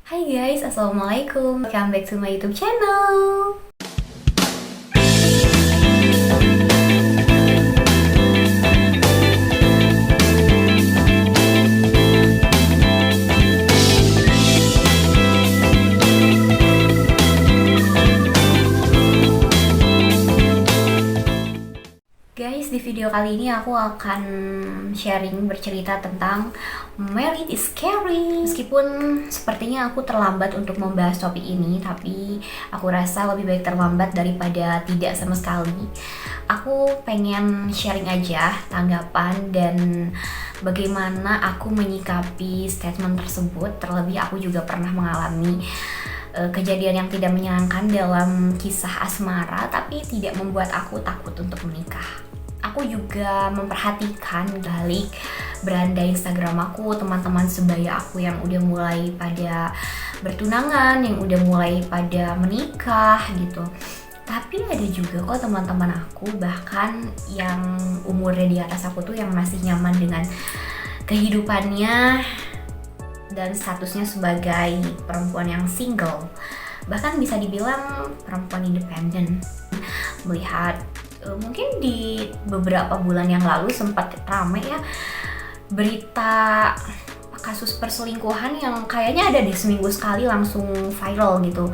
Hai guys, Assalamualaikum. Welcome back to my YouTube channel. Guys, di video kali ini aku akan sharing bercerita tentang Married is Scary. Meskipun sepertinya aku terlambat untuk membahas topik ini, tapi aku rasa lebih baik terlambat daripada tidak sama sekali. Aku pengen sharing aja tanggapan dan bagaimana aku menyikapi statement tersebut. Terlebih aku juga pernah mengalami kejadian yang tidak menyenangkan dalam kisah asmara, tapi tidak membuat aku takut untuk menikah. Aku juga memperhatikan balik beranda Instagram aku, teman-teman sebaya aku yang udah mulai pada bertunangan, yang udah mulai pada menikah gitu. Tapi ada juga kok teman-teman aku bahkan yang umurnya di atas aku tuh yang masih nyaman dengan kehidupannya dan statusnya sebagai perempuan yang single, bahkan bisa dibilang perempuan independen. Melihat mungkin di beberapa bulan yang lalu sempat rame ya berita kasus perselingkuhan yang kayaknya ada deh seminggu sekali langsung viral gitu.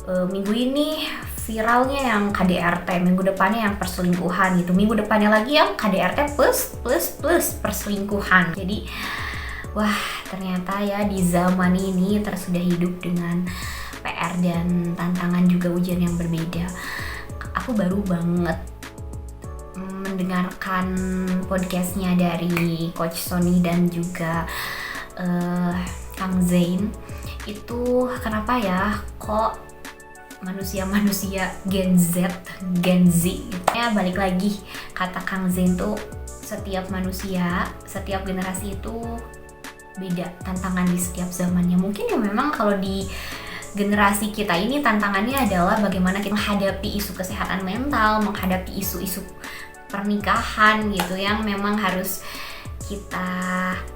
Minggu ini viralnya yang KDRT, minggu depannya yang perselingkuhan gitu, minggu depannya lagi yang KDRT plus perselingkuhan. Jadi wah, ternyata ya di zaman ini terus sudah hidup dengan PR dan tantangan juga ujian yang berbeda. Aku baru banget mendengarkan podcastnya dari Coach Sony dan juga Kang Zain. Itu kenapa ya kok manusia-manusia Gen Z ya, balik lagi kata Kang Zain tuh, setiap manusia, setiap generasi itu beda tantangan di setiap zamannya. Mungkin ya memang kalau di generasi kita ini tantangannya adalah bagaimana kita menghadapi isu kesehatan mental, menghadapi isu-isu pernikahan gitu yang memang harus kita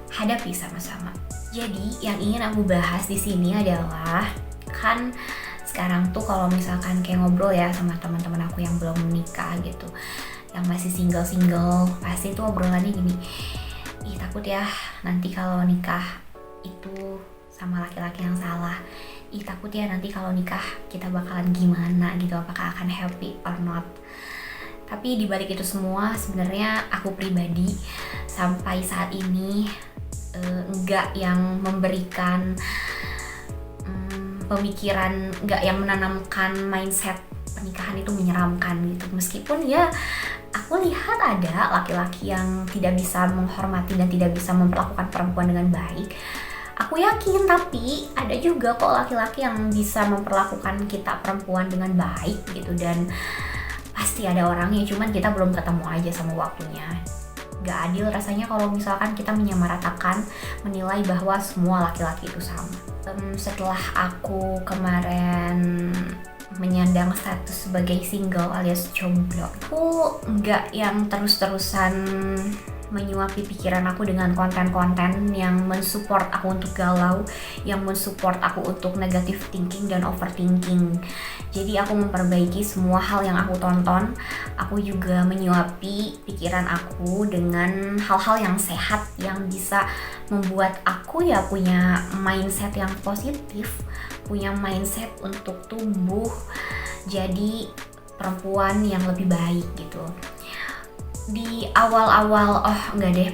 hadapi sama-sama. Jadi yang ingin aku bahas di sini adalah, kan sekarang tuh kalau misalkan kayak ngobrol ya sama teman-teman aku yang belum menikah gitu, yang masih single, pasti tuh obrolannya gini, ih takut ya nanti kalau nikah itu sama laki-laki yang salah, ih takut ya nanti kalau nikah kita bakalan gimana gitu, apakah akan happy or not. Tapi dibalik itu semua sebenarnya aku pribadi sampai saat ini enggak yang memberikan pemikiran, enggak yang menanamkan mindset pernikahan itu menyeramkan gitu. Meskipun ya aku lihat ada laki-laki yang tidak bisa menghormati dan tidak bisa memperlakukan perempuan dengan baik, aku yakin. Tapi ada juga kok laki-laki yang bisa memperlakukan kita perempuan dengan baik gitu, dan pasti ada orangnya, cuman kita belum ketemu aja sama waktunya. Gak adil rasanya kalau misalkan kita menyamaratakan, menilai bahwa semua laki-laki itu sama. Setelah aku kemarin menyandang status sebagai single alias jomblo, aku nggak yang terus-terusan menyuapi pikiran aku dengan konten-konten yang mensupport aku untuk galau, yang mensupport aku untuk negative thinking dan overthinking. Jadi aku memperbaiki semua hal yang aku tonton. Aku juga menyuapi pikiran aku dengan hal-hal yang sehat, yang bisa membuat aku ya punya mindset yang positif, punya mindset untuk tumbuh jadi perempuan yang lebih baik gitu. Di awal-awal,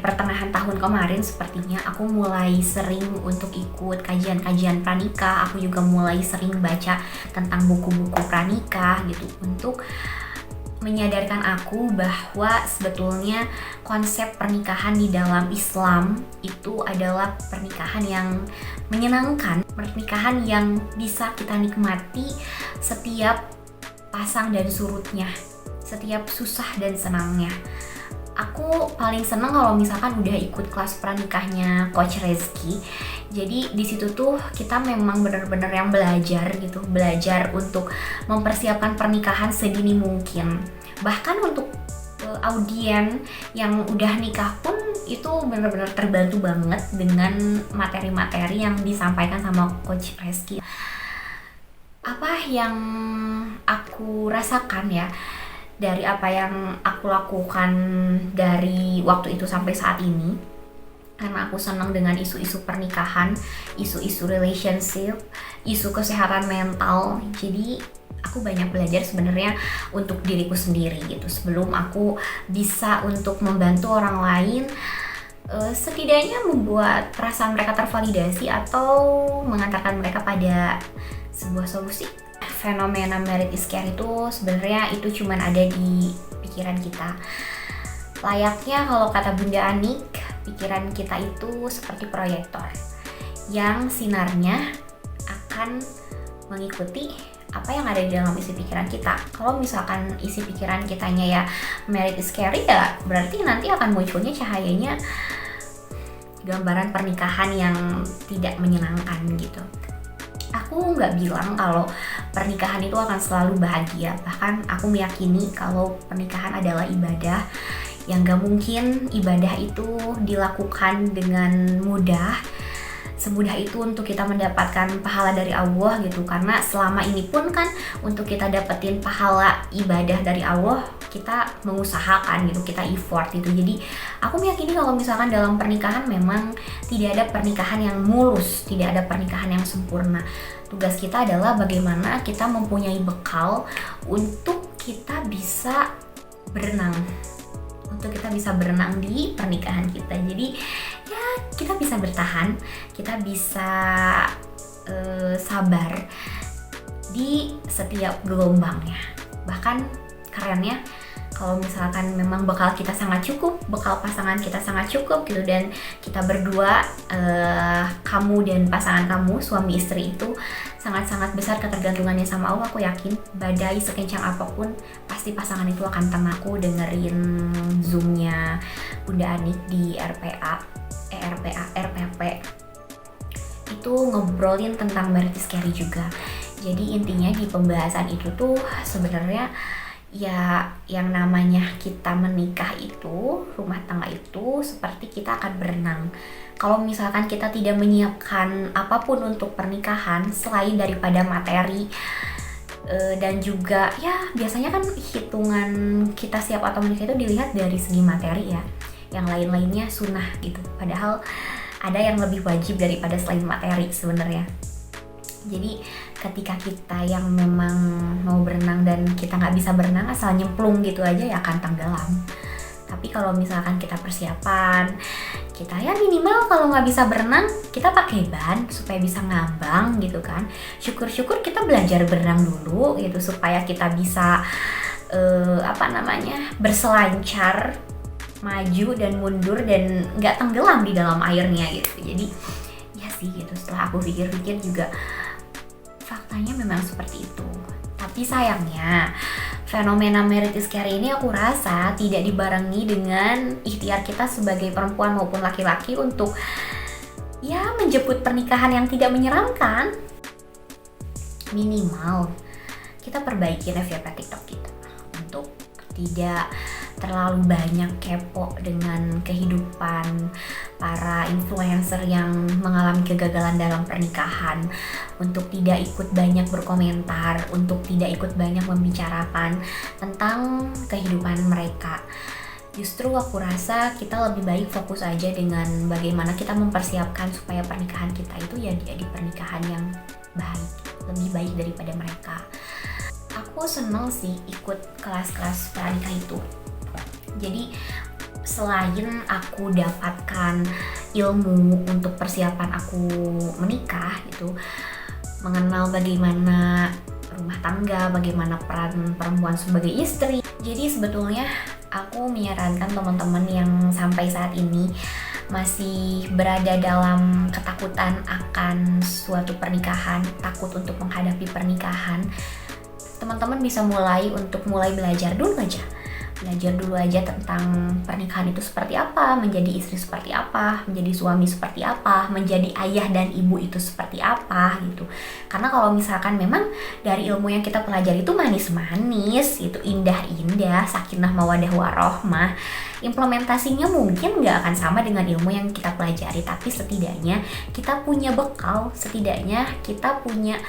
pertengahan tahun kemarin sepertinya aku mulai sering untuk ikut kajian-kajian pranikah. Aku juga mulai sering baca tentang buku-buku pranikah gitu, untuk menyadarkan aku bahwa sebetulnya konsep pernikahan di dalam Islam itu adalah pernikahan yang menyenangkan, pernikahan yang bisa kita nikmati setiap pasang dan surutnya, setiap susah dan senangnya. Aku paling seneng kalau misalkan udah ikut kelas pranikahnya Coach Rezky. Jadi di situ tuh kita memang benar-benar yang belajar gitu, belajar untuk mempersiapkan pernikahan sedini mungkin. Bahkan untuk audien yang udah nikah pun itu benar-benar terbantu banget dengan materi-materi yang disampaikan sama Coach Reski. Apa yang aku rasakan ya dari apa yang aku lakukan dari waktu itu sampai saat ini, karena aku senang dengan isu-isu pernikahan, isu-isu relationship, isu kesehatan mental. Jadi aku banyak belajar sebenarnya untuk diriku sendiri gitu, sebelum aku bisa untuk membantu orang lain, setidaknya membuat perasaan mereka tervalidasi atau mengantarkan mereka pada sebuah solusi. Fenomena merit is care itu sebenarnya itu cuman ada di pikiran kita. Layaknya kalau kata Bunda Anik, pikiran kita itu seperti proyektor yang sinarnya akan mengikuti apa yang ada di dalam isi pikiran kita. Kalau misalkan isi pikiran kitanya ya merit is scary, ya berarti nanti akan munculnya cahayanya gambaran pernikahan yang tidak menyenangkan gitu. Aku nggak bilang kalau pernikahan itu akan selalu bahagia, bahkan aku meyakini kalau pernikahan adalah ibadah yang gak mungkin ibadah itu dilakukan dengan mudah, semudah itu untuk kita mendapatkan pahala dari Allah gitu. Karena selama ini pun kan untuk kita dapetin pahala ibadah dari Allah, kita mengusahakan gitu, kita effort gitu. Jadi aku meyakini kalau misalkan dalam pernikahan memang tidak ada pernikahan yang mulus, tidak ada pernikahan yang sempurna. Tugas kita adalah bagaimana kita mempunyai bekal untuk kita bisa berenang, untuk kita bisa berenang di pernikahan kita. Jadi ya kita bisa bertahan, kita bisa sabar di setiap gelombangnya. Bahkan kerennya kalau misalkan memang bekal kita sangat cukup, bekal pasangan kita sangat cukup gitu, dan kita berdua, kamu dan pasangan kamu, suami istri itu sangat-sangat besar ketergantungannya sama Allah, aku yakin badai sekencang apapun pasti pasangan itu akan tenang. Aku dengerin Zoom-nya Bunda Anik di RPP itu ngobrolin tentang merit is scary juga. Jadi intinya di pembahasan itu tuh sebenarnya ya yang namanya kita menikah itu, rumah tangga itu seperti kita akan berenang. Kalau misalkan kita tidak menyiapkan apapun untuk pernikahan selain daripada materi, dan juga ya biasanya kan hitungan kita siap atau menikah itu dilihat dari segi materi ya, yang lain-lainnya sunnah gitu, padahal ada yang lebih wajib daripada selain materi sebenarnya. Jadi ketika kita yang memang mau berenang dan kita nggak bisa berenang asal nyemplung gitu aja, ya akan tenggelam. Tapi kalau misalkan kita persiapan, kita ya minimal kalau nggak bisa berenang kita pakai ban supaya bisa ngambang gitu kan. Syukur-syukur kita belajar berenang dulu gitu supaya kita bisa berselancar, maju dan mundur dan nggak tenggelam di dalam airnya gitu. Jadi ya sih gitu, setelah aku pikir-pikir juga faktanya memang seperti itu. Tapi sayangnya fenomena merit is scary ini aku rasa tidak dibarengi dengan ikhtiar kita sebagai perempuan maupun laki-laki untuk ya menjemput pernikahan yang tidak menyeramkan. Minimal kita perbaiki FYP TikTok kita untuk tidak terlalu banyak kepo dengan kehidupan para influencer yang mengalami kegagalan dalam pernikahan, untuk tidak ikut banyak berkomentar, untuk tidak ikut banyak membicarakan tentang kehidupan mereka. Justru aku rasa kita lebih baik fokus aja dengan bagaimana kita mempersiapkan supaya pernikahan kita itu ya jadi pernikahan yang baik, lebih baik daripada mereka. Aku seneng sih ikut kelas-kelas pranikah itu. Jadi selain aku dapatkan ilmu untuk persiapan aku menikah gitu, mengenal bagaimana rumah tangga, bagaimana peran perempuan sebagai istri. Jadi sebetulnya aku menyarankan teman-teman yang sampai saat ini masih berada dalam ketakutan akan suatu pernikahan, takut untuk menghadapi pernikahan, teman-teman bisa mulai belajar dulu aja tentang pernikahan itu seperti apa, menjadi istri seperti apa, menjadi suami seperti apa, menjadi ayah dan ibu itu seperti apa gitu. Karena kalau misalkan memang dari ilmu yang kita pelajari itu manis-manis gitu, indah-indah, sakinah mawaddah warohmah, Implementasinya mungkin nggak akan sama dengan ilmu yang kita pelajari, tapi setidaknya kita punya bekal, setidaknya kita punya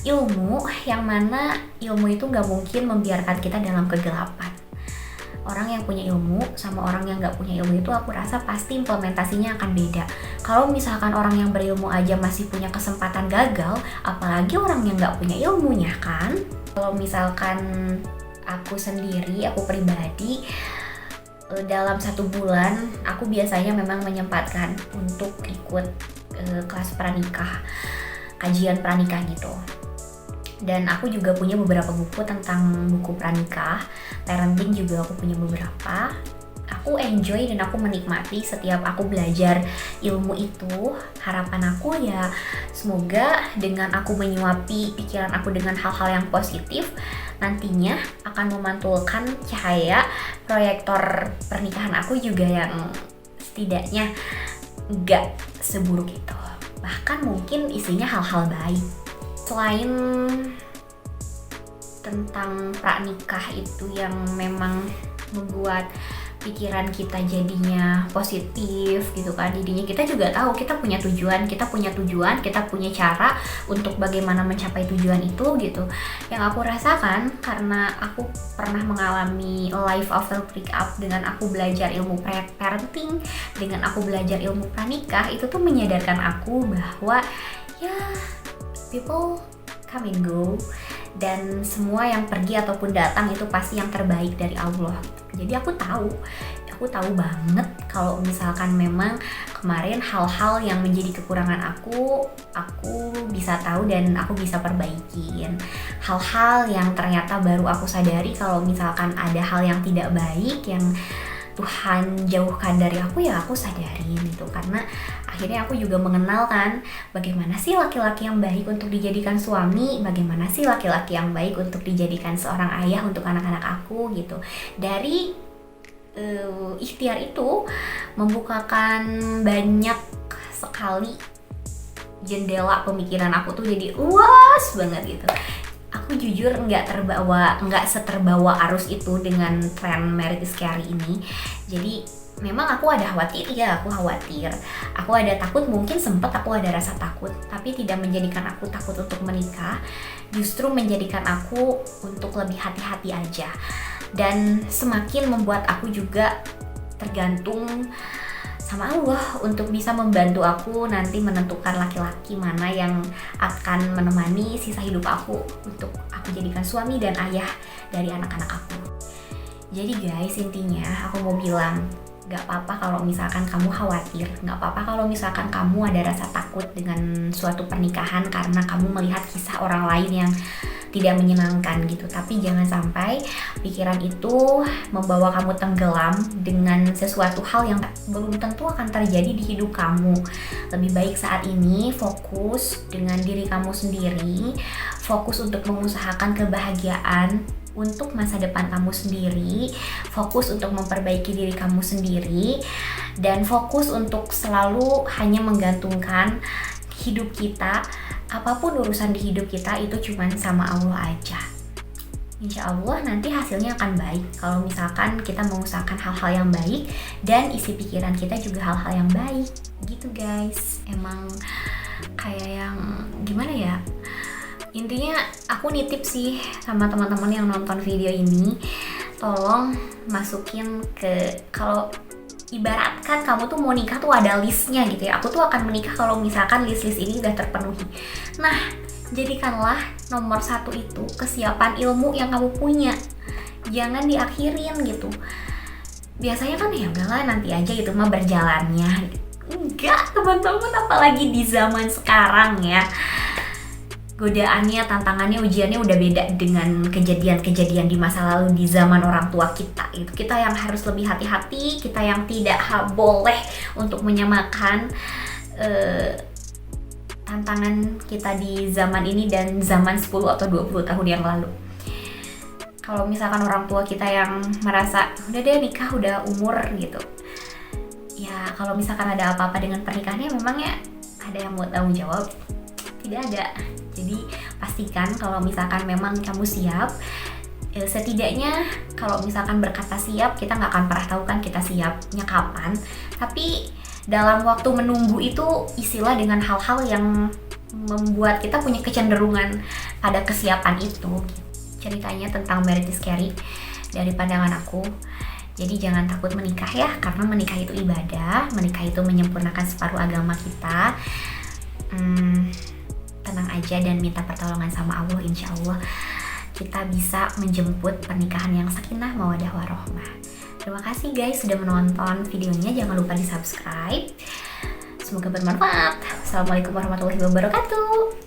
ilmu yang mana ilmu itu nggak mungkin membiarkan kita dalam kegelapan. Orang yang punya ilmu sama orang yang nggak punya ilmu itu aku rasa pasti implementasinya akan beda. Kalau misalkan orang yang berilmu aja masih punya kesempatan gagal, apalagi orang yang nggak punya ilmunya kan. Kalau misalkan aku sendiri, aku pribadi, dalam 1 bulan aku biasanya memang menyempatkan untuk ikut kelas pranikah, kajian pranikah gitu. Dan aku juga punya beberapa buku tentang buku pranikah, parenting juga aku punya beberapa. Aku enjoy dan aku menikmati setiap aku belajar ilmu itu. Harapan aku ya semoga dengan aku menyuapi pikiran aku dengan hal-hal yang positif, nantinya akan memantulkan cahaya proyektor pernikahan aku juga yang setidaknya gak seburuk itu. Bahkan mungkin isinya hal-hal baik. Selain tentang pranikah itu yang memang membuat pikiran kita jadinya positif gitu kan, jadinya kita juga tahu kita punya tujuan, kita punya cara untuk bagaimana mencapai tujuan itu gitu. Yang aku rasakan karena aku pernah mengalami life after breakup, dengan aku belajar ilmu parenting, dengan aku belajar ilmu pranikah, itu tuh menyadarkan aku bahwa ya people come and go, dan semua yang pergi ataupun datang itu pasti yang terbaik dari Allah. Jadi aku tahu banget kalau misalkan memang kemarin hal-hal yang menjadi kekurangan aku bisa tahu dan aku bisa perbaikin. Hal-hal yang ternyata baru aku sadari kalau misalkan ada hal yang tidak baik yang Tuhan jauhkan dari aku, ya aku sadarin gitu. Karena akhirnya aku juga mengenal kan bagaimana sih laki-laki yang baik untuk dijadikan suami, bagaimana sih laki-laki yang baik untuk dijadikan seorang ayah untuk anak-anak aku gitu. Dari ikhtiar itu membukakan banyak sekali jendela pemikiran aku tuh jadi luas banget gitu. Aku jujur nggak seterbawa arus itu dengan tren married is scary ini. Jadi memang aku ada khawatir, aku ada takut, mungkin sempat aku ada rasa takut, tapi tidak menjadikan aku takut untuk menikah, justru menjadikan aku untuk lebih hati-hati aja. Dan semakin membuat aku juga tergantung sama Allah untuk bisa membantu aku nanti menentukan laki-laki mana yang akan menemani sisa hidup aku untuk aku jadikan suami dan ayah dari anak-anak aku. Jadi guys, intinya aku mau bilang, gak apa-apa kalau misalkan kamu khawatir, gak apa-apa kalau misalkan kamu ada rasa takut dengan suatu pernikahan karena kamu melihat kisah orang lain yang tidak menyenangkan gitu. Tapi jangan sampai pikiran itu membawa kamu tenggelam dengan sesuatu hal yang belum tentu akan terjadi di hidup kamu. Lebih baik saat ini fokus dengan diri kamu sendiri, fokus untuk mengusahakan kebahagiaan untuk masa depan kamu sendiri, fokus untuk memperbaiki diri kamu sendiri, dan fokus untuk selalu hanya menggantungkan hidup kita, apapun urusan di hidup kita itu cuman sama Allah aja. Insya Allah nanti hasilnya akan baik kalau misalkan kita mengusahakan hal-hal yang baik dan isi pikiran kita juga hal-hal yang baik gitu guys. Emang kayak yang gimana ya, intinya aku nitip sih sama teman-teman yang nonton video ini, tolong masukin ke, kalau ibaratkan kamu tuh mau nikah tuh ada listnya gitu ya. Aku tuh akan menikah kalau misalkan list-list ini udah terpenuhi. Nah, jadikanlah nomor 1 itu kesiapan ilmu yang kamu punya. Jangan diakhirin gitu. Biasanya kan ya udahlah nanti aja gitu mah berjalannya. Enggak teman-teman, apalagi di zaman sekarang ya. Godaannya, tantangannya, ujiannya udah beda dengan kejadian-kejadian di masa lalu di zaman orang tua kita. Itu kita yang harus lebih hati-hati, kita yang tidak boleh untuk menyamakan tantangan kita di zaman ini dan zaman 10 atau 20 tahun yang lalu. Kalau misalkan orang tua kita yang merasa udah deh nikah udah umur gitu, ya kalau misalkan ada apa-apa dengan pernikahannya memangnya ada yang mau tanggung jawab? Tidak ada. Jadi pastikan kalau misalkan memang kamu siap, Setidaknya kalau misalkan berkata siap, kita nggak akan pernah tahu kan kita siapnya kapan. Tapi dalam waktu menunggu itu isilah dengan hal-hal yang membuat kita punya kecenderungan pada kesiapan itu. Ceritanya tentang marriage is scary dari pandangan aku. Jadi jangan takut menikah ya, karena menikah itu ibadah, menikah itu menyempurnakan separuh agama kita. Tenang aja dan minta pertolongan sama Allah, insya Allah kita bisa menjemput pernikahan yang sakinah mawaddah warohmah. Terima kasih guys sudah menonton videonya, jangan lupa di subscribe. Semoga bermanfaat. Assalamualaikum warahmatullahi wabarakatuh.